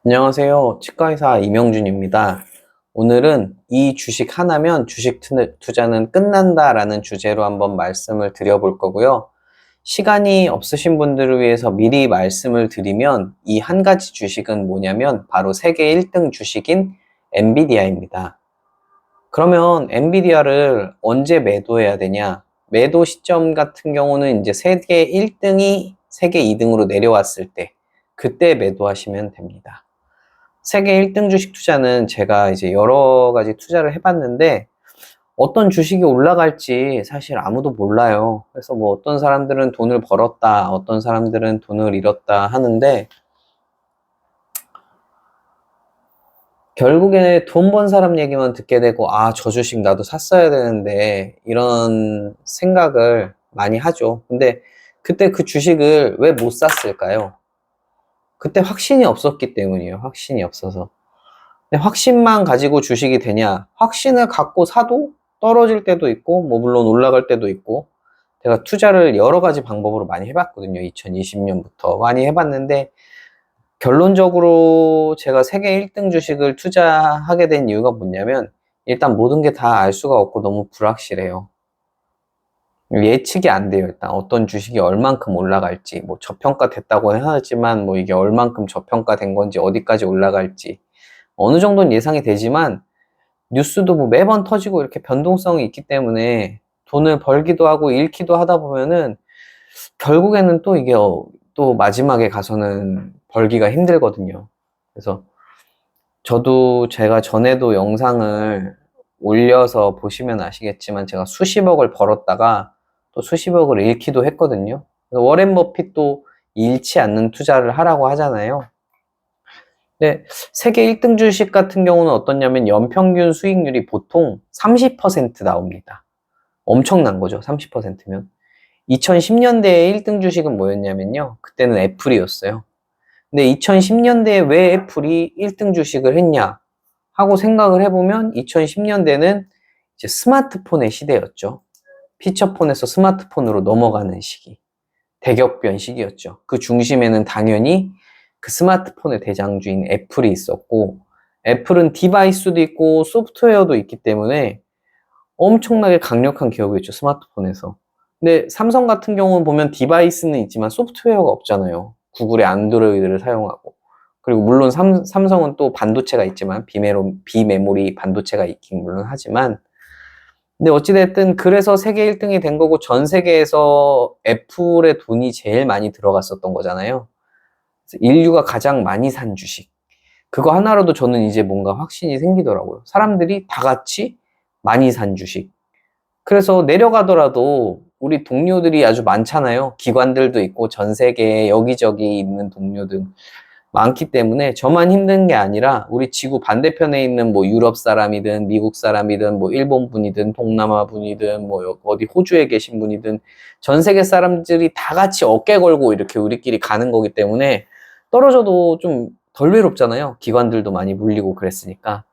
안녕하세요. 치과의사 이명준입니다. 오늘은 이 주식 하나면 주식 투자는 끝난다라는 주제로 한번 말씀을 드려볼 거고요. 시간이 없으신 분들을 위해서 미리 말씀을 드리면 이 한 가지 주식은 뭐냐면 바로 세계 1등 주식인 엔비디아입니다. 그러면 엔비디아를 언제 매도해야 되냐? 매도 시점 같은 경우는 이제 세계 1등이 세계 2등으로 내려왔을 때 그때 매도하시면 됩니다. 세계 1등 주식 투자는 제가 이제 여러 가지 투자를 해봤는데 어떤 주식이 올라갈지 사실 아무도 몰라요. 그래서 뭐 어떤 사람들은 돈을 벌었다, 어떤 사람들은 돈을 잃었다 하는데 결국에 돈 번 사람 얘기만 듣게 되고 아, 저 주식 나도 샀어야 되는데 이런 생각을 많이 하죠. 근데 그때 그 주식을 왜 못 샀을까요? 그때 확신이 없었기 때문이에요. 확신이 없어서. 근데 확신만 가지고 주식이 되냐? 확신을 갖고 사도 떨어질 때도 있고, 뭐 물론 올라갈 때도 있고, 제가 투자를 여러 가지 방법으로 많이 해봤거든요. 2020년부터 많이 해봤는데, 결론적으로 제가 세계 1등 주식을 투자하게 된 이유가 뭐냐면, 일단 모든 게 다 알 수가 없고 너무 불확실해요. 예측이 안 돼요. 일단 어떤 주식이 얼만큼 올라갈지, 뭐 저평가 됐다고 하지만, 뭐 이게 얼만큼 저평가 된 건지, 어디까지 올라갈지, 어느 정도는 예상이 되지만 뉴스도 뭐 매번 터지고 이렇게 변동성이 있기 때문에 돈을 벌기도 하고 잃기도 하다 보면은 결국에는 또 이게 또 마지막에 가서는 벌기가 힘들거든요. 그래서 저도 제가 전에도 영상을 올려서 보시면 아시겠지만 제가 수십억을 벌었다가 또 수십억을 잃기도 했거든요. 그래서 워렌 버핏도 잃지 않는 투자를 하라고 하잖아요. 네, 세계 1등 주식 같은 경우는 어떻냐면 연평균 수익률이 보통 30% 나옵니다. 엄청난 거죠, 30%면. 2010년대에 1등 주식은 뭐였냐면요. 그때는 애플이었어요. 근데 2010년대에 왜 애플이 1등 주식을 했냐 하고 생각을 해보면 2010년대는 이제 스마트폰의 시대였죠. 피처폰에서 스마트폰으로 넘어가는 시기. 대격변 시기였죠. 그 중심에는 당연히 그 스마트폰의 대장주인 애플이 있었고, 애플은 디바이스도 있고 소프트웨어도 있기 때문에 엄청나게 강력한 기업이었죠, 스마트폰에서. 근데 삼성 같은 경우는 보면 디바이스는 있지만 소프트웨어가 없잖아요. 구글의 안드로이드를 사용하고. 그리고 물론 삼성은 또 반도체가 있지만, 비메모리 반도체가 있긴 물론 하지만, 근데 어찌됐든 그래서 세계 1등이 된 거고 전 세계에서 애플의 돈이 제일 많이 들어갔었던 거잖아요. 인류가 가장 많이 산 주식. 그거 하나로도 저는 이제 뭔가 확신이 생기더라고요. 사람들이 다 같이 많이 산 주식. 그래서 내려가더라도 우리 동료들이 아주 많잖아요. 기관들도 있고 전 세계에 여기저기 있는 동료들 많기 때문에 저만 힘든 게 아니라 우리 지구 반대편에 있는 뭐 유럽 사람이든 미국 사람이든 뭐 일본 분이든 동남아 분이든 뭐 어디 호주에 계신 분이든 전 세계 사람들이 다 같이 어깨 걸고 이렇게 우리끼리 가는 거기 때문에 떨어져도 좀 덜 외롭잖아요. 기관들도 많이 물리고 그랬으니까.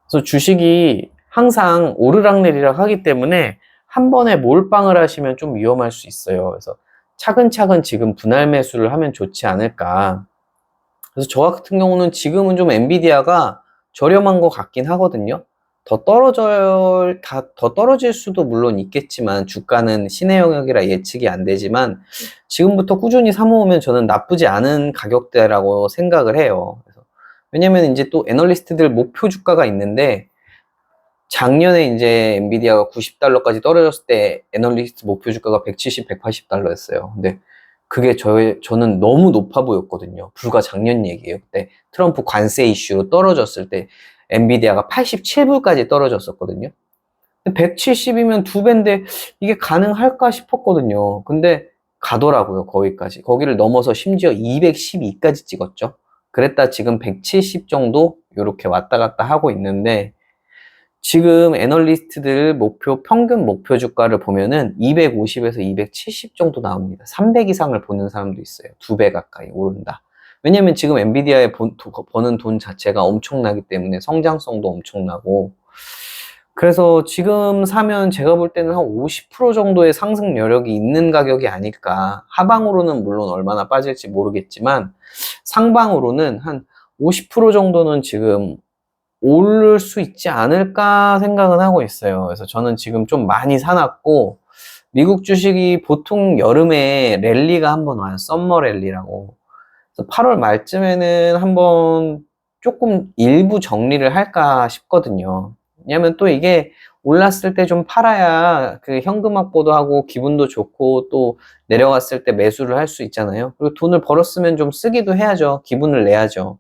그래서 주식이 항상 오르락내리락 하기 때문에 한 번에 몰빵을 하시면 좀 위험할 수 있어요. 그래서 차근차근 지금 분할 매수를 하면 좋지 않을까. 그래서 저 같은 경우는 지금은 좀 엔비디아가 저렴한 것 같긴 하거든요. 더 떨어질 수도 물론 있겠지만, 주가는 신의 영역이라 예측이 안 되지만, 지금부터 꾸준히 사모으면 저는 나쁘지 않은 가격대라고 생각을 해요. 왜냐면 이제 또 애널리스트들 목표 주가가 있는데, 작년에 이제 엔비디아가 90달러까지 떨어졌을 때 애널리스트 목표 주가가 170, 180달러였어요. 근데 그게 저는 너무 높아 보였거든요. 불과 작년 얘기예요. 그때 트럼프 관세 이슈로 떨어졌을 때 엔비디아가 87불까지 떨어졌었거든요. 170이면 두 배인데 이게 가능할까 싶었거든요. 근데 가더라고요, 거기까지. 거기를 넘어서 심지어 212까지 찍었죠. 그랬다 지금 170 정도 이렇게 왔다 갔다 하고 있는데, 지금 애널리스트들 평균 목표 주가를 보면은 250에서 270 정도 나옵니다. 300 이상을 보는 사람도 있어요. 2배 가까이 오른다. 왜냐면 지금 엔비디아에 버는 돈 자체가 엄청나기 때문에 성장성도 엄청나고, 그래서 지금 사면 제가 볼 때는 한 50% 정도의 상승 여력이 있는 가격이 아닐까. 하방으로는 물론 얼마나 빠질지 모르겠지만 상방으로는 한 50% 정도는 지금 오를 수 있지 않을까 생각은 하고 있어요. 그래서 저는 지금 좀 많이 사놨고, 미국 주식이 보통 여름에 랠리가 한번 와요. 썸머 랠리라고. 그래서 8월 말쯤에는 한번 조금 일부 정리를 할까 싶거든요. 왜냐면 또 이게 올랐을 때 좀 팔아야 그 현금 확보도 하고 기분도 좋고 또 내려갔을 때 매수를 할 수 있잖아요. 그리고 돈을 벌었으면 좀 쓰기도 해야죠. 기분을 내야죠.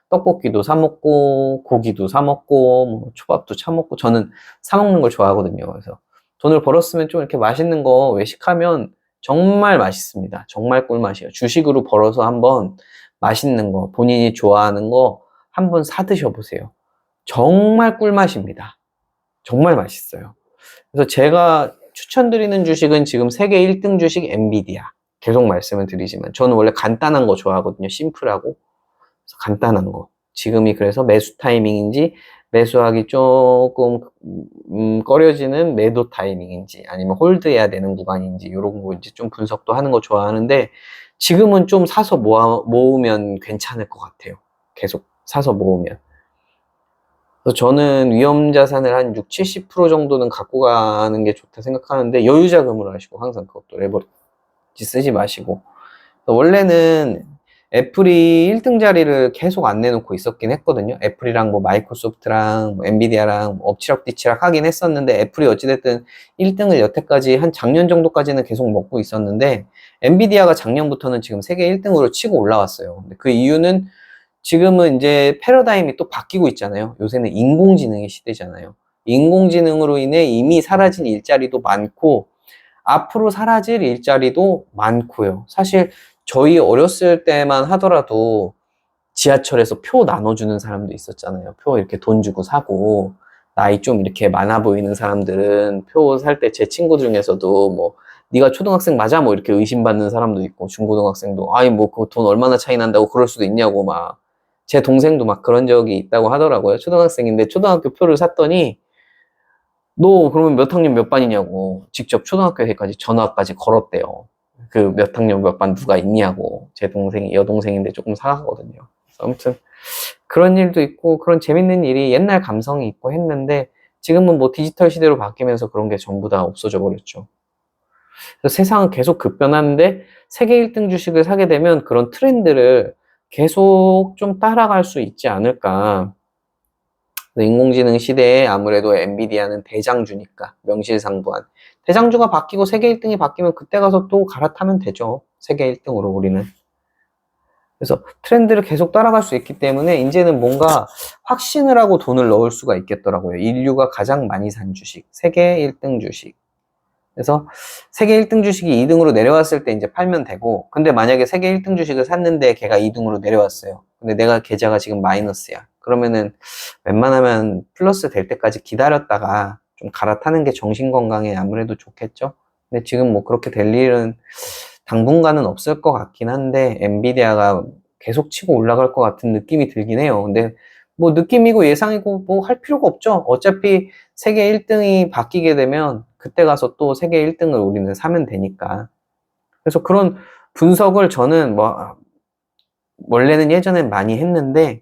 떡볶이도 사 먹고 고기도 사 먹고 뭐 초밥도 사 먹고 저는 사 먹는 걸 좋아하거든요. 그래서 돈을 벌었으면 좀 이렇게 맛있는 거 외식하면 정말 맛있습니다. 정말 꿀맛이에요. 주식으로 벌어서 한번 맛있는 거, 본인이 좋아하는 거 한번 사 드셔보세요. 정말 꿀맛입니다. 정말 맛있어요. 그래서 제가 추천드리는 주식은 지금 세계 1등 주식 엔비디아. 계속 말씀을 드리지만 저는 원래 간단한 거 좋아하거든요. 심플하고. 그래서 간단한 거. 지금이 그래서 매수 타이밍인지 매수하기 조금 꺼려지는 매도 타이밍인지 아니면 홀드해야 되는 구간인지 이런 거 이제 좀 분석도 하는 거 좋아하는데 지금은 좀 사서 모으면 괜찮을 것 같아요. 계속 사서 모으면. 그래서 저는 위험 자산을 한 6, 70% 정도는 갖고 가는 게 좋다 생각하는데 여유 자금으로 하시고 항상 그것도 레버리지 쓰지 마시고 원래는 애플이 1등 자리를 계속 안 내놓고 있었긴 했거든요. 애플이랑 뭐 마이크로소프트랑 뭐 엔비디아랑 뭐 엎치락뒤치락 하긴 했었는데 애플이 어찌됐든 1등을 여태까지 한 작년 정도까지는 계속 먹고 있었는데 엔비디아가 작년부터는 지금 세계 1등으로 치고 올라왔어요. 근데 그 이유는 지금은 이제 패러다임이 또 바뀌고 있잖아요. 요새는 인공지능의 시대잖아요. 인공지능으로 인해 이미 사라진 일자리도 많고 앞으로 사라질 일자리도 많고요. 사실 저희 어렸을 때만 하더라도 지하철에서 표 나눠주는 사람도 있었잖아요. 표 이렇게 돈 주고 사고 나이 좀 이렇게 많아 보이는 사람들은 표 살 때 제 친구 중에서도 뭐 네가 초등학생 맞아? 뭐 이렇게 의심받는 사람도 있고 중고등학생도 아이 뭐 그 돈 얼마나 차이 난다고 그럴 수도 있냐고 막 제 동생도 막 그런 적이 있다고 하더라고요. 초등학생인데 초등학교 표를 샀더니 너 그러면 몇 학년 몇 반이냐고 직접 초등학교에까지 전화까지 걸었대요. 그 몇 학년 몇 반 누가 있냐고. 제 동생이 여동생인데 조금 사가거든요. 아무튼 그런 일도 있고 그런 재밌는 일이 옛날 감성이 있고 했는데 지금은 뭐 디지털 시대로 바뀌면서 그런 게 전부 다 없어져 버렸죠. 그래서 세상은 계속 급변하는데 세계 1등 주식을 사게 되면 그런 트렌드를 계속 좀 따라갈 수 있지 않을까. 인공지능 시대에 아무래도 엔비디아는 대장주니까 명실상부한 대장주가 바뀌고 세계 1등이 바뀌면 그때 가서 또 갈아타면 되죠. 세계 1등으로 우리는. 그래서 트렌드를 계속 따라갈 수 있기 때문에 이제는 뭔가 확신을 하고 돈을 넣을 수가 있겠더라고요. 인류가 가장 많이 산 주식, 세계 1등 주식. 그래서 세계 1등 주식이 2등으로 내려왔을 때 이제 팔면 되고 근데 만약에 세계 1등 주식을 샀는데 걔가 2등으로 내려왔어요. 근데 내가 계좌가 지금 마이너스야. 그러면은 웬만하면 플러스 될 때까지 기다렸다가 좀 갈아타는 게 정신 건강에 아무래도 좋겠죠. 근데 지금 뭐 그렇게 될 일은 당분간은 없을 것 같긴 한데 엔비디아가 계속 치고 올라갈 것 같은 느낌이 들긴 해요. 근데 뭐 느낌이고 예상이고 뭐 할 필요가 없죠. 어차피 세계 1등이 바뀌게 되면 그때 가서 또 세계 1등을 우리는 사면 되니까. 그래서 그런 분석을 저는 뭐 원래는 예전엔 많이 했는데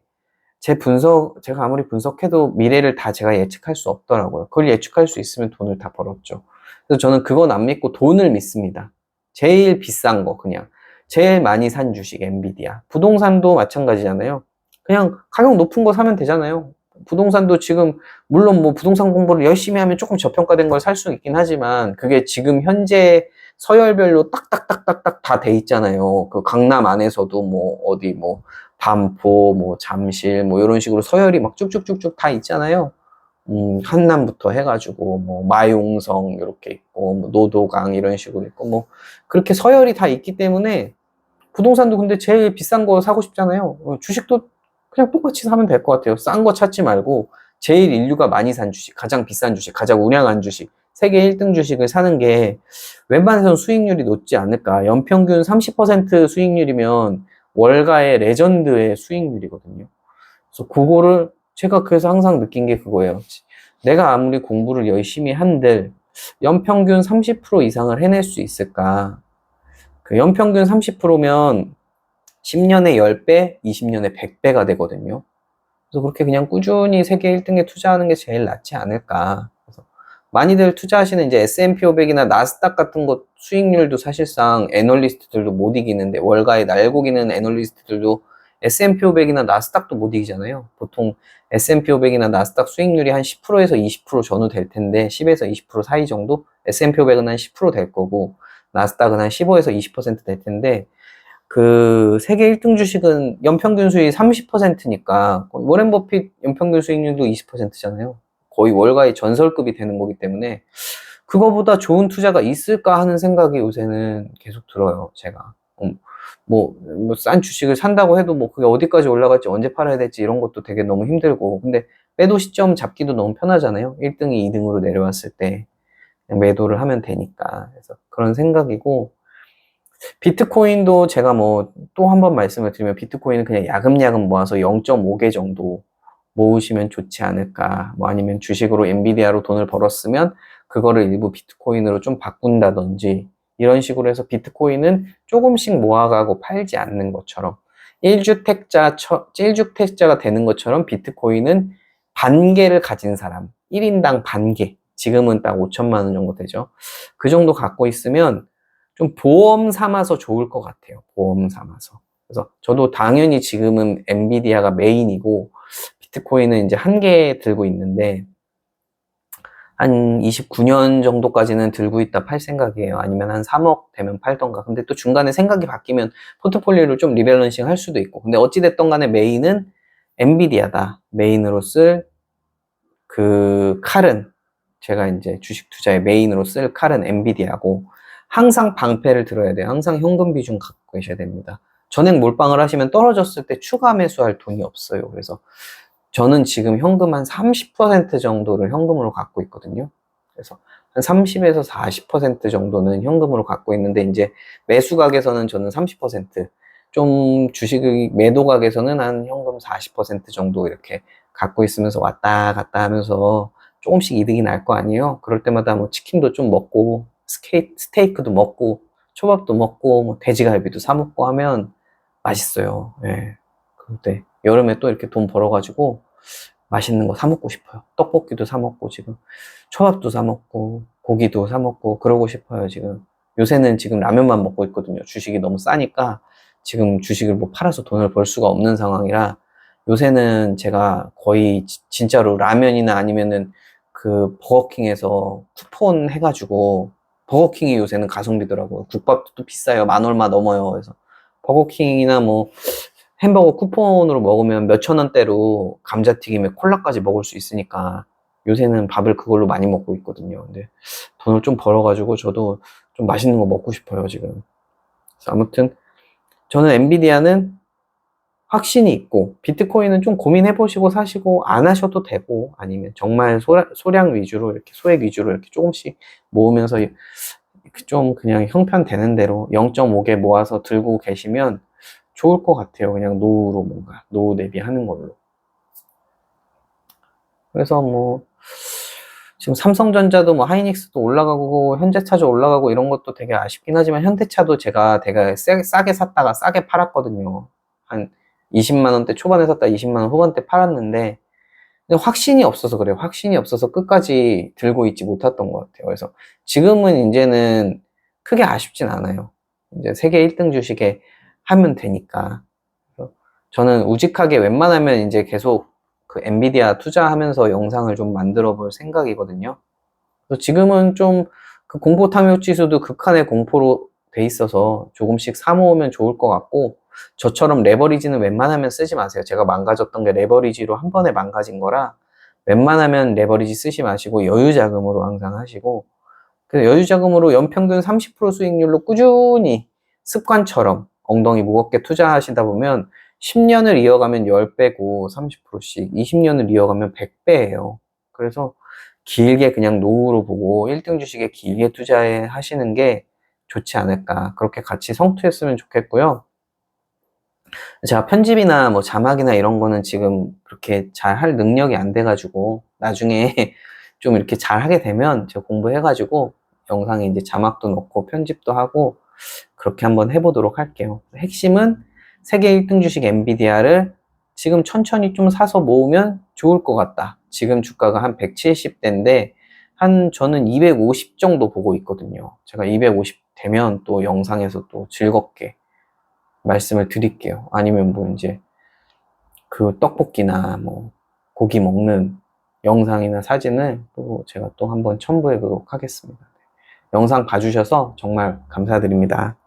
제가 아무리 분석해도 미래를 다 제가 예측할 수 없더라고요. 그걸 예측할 수 있으면 돈을 다 벌었죠. 그래서 저는 그건 안 믿고 돈을 믿습니다. 제일 비싼 거 그냥. 제일 많이 산 주식 엔비디아. 부동산도 마찬가지잖아요. 그냥 가격 높은 거 사면 되잖아요. 부동산도 지금 물론 뭐 부동산 공부를 열심히 하면 조금 저평가된 걸 살 수 있긴 하지만 그게 지금 현재 서열별로 딱딱딱딱딱 다 돼 있잖아요. 그 강남 안에서도 뭐 어디 뭐 반포, 뭐 잠실, 뭐 이런 식으로 서열이 막 쭉쭉쭉쭉 다 있잖아요. 한남부터 해가지고 뭐 마용성 이렇게 있고 뭐 노도강 이런 식으로 있고 뭐 그렇게 서열이 다 있기 때문에 부동산도 근데 제일 비싼 거 사고 싶잖아요. 주식도 그냥 똑같이 사면 될 것 같아요. 싼 거 찾지 말고 제일 인류가 많이 산 주식, 가장 비싼 주식, 가장 우량한 주식, 세계 1등 주식을 사는 게 웬만해서는 수익률이 높지 않을까. 연평균 30% 수익률이면 월가의 레전드의 수익률이거든요. 그래서 그거를 제가 그래서 항상 느낀 게 그거예요. 내가 아무리 공부를 열심히 한들 연평균 30% 이상을 해낼 수 있을까? 그 연평균 30%면 10년에 10배, 20년에 100배가 되거든요. 그래서 그렇게 그냥 꾸준히 세계 1등에 투자하는 게 제일 낫지 않을까. 그래서 많이들 투자하시는 이제 S&P 500이나 나스닥 같은 것 수익률도 사실상 애널리스트들도 못 이기는데, 월가에 날고기는 애널리스트들도 S&P 500이나 나스닥도 못 이기잖아요. 보통 S&P 500이나 나스닥 수익률이 한 10%에서 20% 전후 될 텐데, 10에서 20% 사이 정도? S&P 500은 한 10%될 거고, 나스닥은 한 15에서 20%될 텐데, 그 세계 1등 주식은 연평균 수익이 30%니까 워렌 버핏 연평균 수익률도 20%잖아요. 거의 월가의 전설급이 되는 거기 때문에 그거보다 좋은 투자가 있을까 하는 생각이 요새는 계속 들어요, 제가. 싼 주식을 산다고 해도 뭐 그게 어디까지 올라갈지 언제 팔아야 될지 이런 것도 되게 너무 힘들고, 근데 매도 시점 잡기도 너무 편하잖아요. 1등이 2등으로 내려왔을 때 그냥 매도를 하면 되니까. 그래서 그런 생각이고, 비트코인도 제가 뭐 또 한 번 말씀을 드리면, 비트코인은 그냥 야금야금 모아서 0.5개 정도 모으시면 좋지 않을까. 뭐 아니면 주식으로 엔비디아로 돈을 벌었으면 그거를 일부 비트코인으로 좀 바꾼다든지, 이런 식으로 해서 비트코인은 조금씩 모아가고 팔지 않는 것처럼, 1주택자가 되는 것처럼 비트코인은 반개를 가진 사람, 1인당 반개, 지금은 딱 5천만 원 정도 되죠. 그 정도 갖고 있으면 좀 보험 삼아서 좋을 것 같아요. 보험 삼아서. 그래서 저도 당연히 지금은 엔비디아가 메인이고, 비트코인은 이제 한 개 들고 있는데, 한 29년 정도까지는 들고 있다 팔 생각이에요. 아니면 한 3억 되면 팔던가. 근데 또 중간에 생각이 바뀌면 포트폴리오를 좀 리밸런싱 할 수도 있고. 근데 어찌됐던 간에 메인은 엔비디아다. 메인으로 쓸 그 칼은, 제가 이제 주식 투자의 메인으로 쓸 칼은 엔비디아고, 항상 방패를 들어야 돼요. 항상 현금 비중 갖고 계셔야 됩니다. 전액 몰빵을 하시면 떨어졌을 때 추가 매수할 돈이 없어요. 그래서 저는 지금 현금 한 30% 정도를 현금으로 갖고 있거든요. 그래서 한 30에서 40% 정도는 현금으로 갖고 있는데, 이제 매수각에서는 저는 30%, 좀 주식 매도각에서는 한 현금 40% 정도 이렇게 갖고 있으면서 왔다 갔다 하면서 조금씩 이득이 날 거 아니에요. 그럴 때마다 뭐 치킨도 좀 먹고, 스테이크도 먹고, 초밥도 먹고, 뭐 돼지갈비도 사 먹고 하면 맛있어요. 예. 근데 여름에 또 이렇게 돈 벌어가지고 맛있는 거 사 먹고 싶어요. 떡볶이도 사 먹고, 지금 초밥도 사 먹고, 고기도 사 먹고 그러고 싶어요. 지금 요새는 지금 라면만 먹고 있거든요. 주식이 너무 싸니까 지금 주식을 뭐 팔아서 돈을 벌 수가 없는 상황이라, 요새는 제가 거의 진짜로 라면이나 아니면은 그 버거킹에서 쿠폰 해가지고, 버거킹이 요새는 가성비더라고요. 국밥도 또 비싸요. 만 얼마 넘어요. 그래서 버거킹이나 뭐 햄버거 쿠폰으로 먹으면 몇천 원대로 감자튀김에 콜라까지 먹을 수 있으니까 요새는 밥을 그걸로 많이 먹고 있거든요. 근데 돈을 좀 벌어가지고 저도 좀 맛있는 거 먹고 싶어요, 지금. 그래서 아무튼 저는 엔비디아는 확신이 있고, 비트코인은 좀 고민해보시고 사시고, 안 하셔도 되고, 아니면 정말 소량 위주로 이렇게 소액 위주로 이렇게 조금씩 모으면서 좀 그냥 형편되는 대로 0.5개 모아서 들고 계시면 좋을 것 같아요. 그냥 노후로 뭔가 노후 대비하는 걸로. 그래서 뭐 지금 삼성전자도 뭐 하이닉스도 올라가고 현대차도 올라가고 이런 것도 되게 아쉽긴 하지만, 현대차도 제가 되게 싸게 샀다가 싸게 팔았거든요. 한 20만 원대 초반에 샀다 20만 원 후반대 팔았는데, 근데 확신이 없어서 그래요. 확신이 없어서 끝까지 들고 있지 못했던 것 같아요. 그래서 지금은 이제는 크게 아쉽진 않아요. 이제 세계 1등 주식에 하면 되니까. 그래서 저는 우직하게 웬만하면 이제 계속 그 엔비디아 투자하면서 영상을 좀 만들어 볼 생각이거든요. 그래서 지금은 좀 그 공포 탐욕 지수도 극한의 공포로 돼 있어서 조금씩 사 모으면 좋을 것 같고, 저처럼 레버리지는 웬만하면 쓰지 마세요. 제가 망가졌던 게 레버리지로 한 번에 망가진 거라, 웬만하면 레버리지 쓰지 마시고 여유 자금으로 항상 하시고, 그 여유 자금으로 연평균 30% 수익률로 꾸준히 습관처럼 엉덩이 무겁게 투자하시다 보면 10년을 이어가면 10배고 30%씩, 20년을 이어가면 100배예요. 그래서 길게 그냥 노후로 보고 1등 주식에 길게 투자하시는 게 좋지 않을까. 그렇게 같이 성투했으면 좋겠고요. 제가 편집이나 뭐 자막이나 이런 거는 지금 그렇게 잘 할 능력이 안 돼가지고, 나중에 좀 이렇게 잘 하게 되면 제가 공부해가지고 영상에 이제 자막도 넣고 편집도 하고 그렇게 한번 해보도록 할게요. 핵심은 세계 1등 주식 엔비디아를 지금 천천히 좀 사서 모으면 좋을 것 같다. 지금 주가가 한 170대인데 저는 250 정도 보고 있거든요. 제가 250 되면 또 영상에서 또 즐겁게 말씀을 드릴게요. 아니면 뭐 이제 그 떡볶이나 뭐 고기 먹는 영상이나 사진을 또 제가 또 한번 첨부해 보도록 하겠습니다. 영상 봐주셔서 정말 감사드립니다.